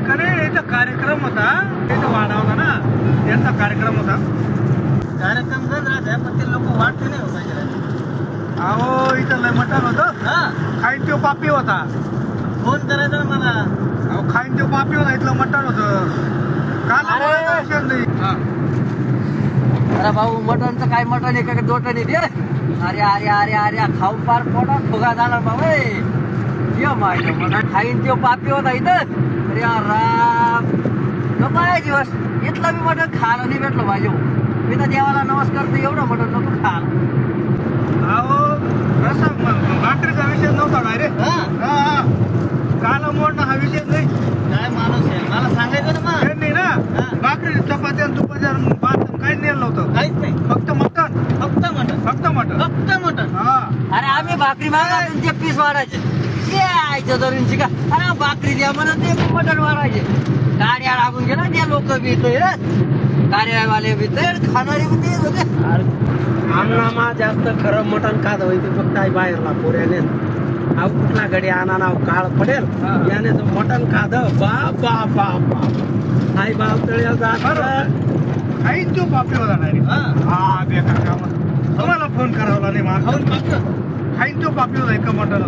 का नाही इथं कार्यक्रम होता इथं वाडा होता ना त्यांचा कार्यक्रम होता. कार्यक्रम गंज राहते पण ते लोक वाटते नाही हो पाहिजे. अहो इथं लय मटण होतं. हा खाईन तो पापी होता. फोन करायचा ना मला. अहो खाईन तो पापी होता इथलं मटण होतं. काल अरे! बोलायचा विषय नाही. हा. अरे भाऊ मटनचं काय मटन आहे का दोटन आहे ते. अरे अरे अरे अरे खाऊन पार पोटात फुगा झाला बाबा. ये माहिती मटन खाईन तो पापी होता इथं. अरे राम नको आहे दिवस इथलं मी मटन खायला नाही भेटलं माझे. मी तर देवाला नमस्कार करतो एवढं मटन नको खायला. अहो कसा भाकरीचा विषय नव्हता काय रे. हा हा काल मोडणं हा विषय नाही. काय माणूस आहे मला सांगायचं ना मग. त्यांनी ना भाकरी चपात्या तुपात्या भात काही नेलं नव्हतं. काहीच नाही फक्त मटण फक्त मटन फक्त मटण. फक्त मटन. हा अरे आम्ही भाकरी मागा तुमचे पीस वाढायचे यायचं धरूनची का. अरे भाकरी द्या म्हणून ते मटण वाढायचे. गाड्या लागून गेला ते लोक बी गाड्यावाले बी खाणारे बी तेच होते. आमनामा जास्त खरं मटण खात होईल फक्त आई बाहेरला पोऱ्याने अहो कुठला गडी आणा नाव काळ पडेल याने तो मटण खाद बाप बाप बाप बाप आई बाप तळ्या जात खाईन तो पापी होता नाही रे. हा बेकार काम तुम्हाला फोन करावा नाही मला. खाईन तो पापी होता एका मटण.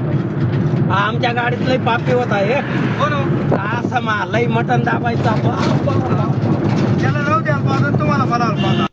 आमच्या गाडीत लई पापी होता हे बरोबर असं मा लई मटण दाबायचा बाप बाप त्याला राहू द्या तुम्हाला बोलावं.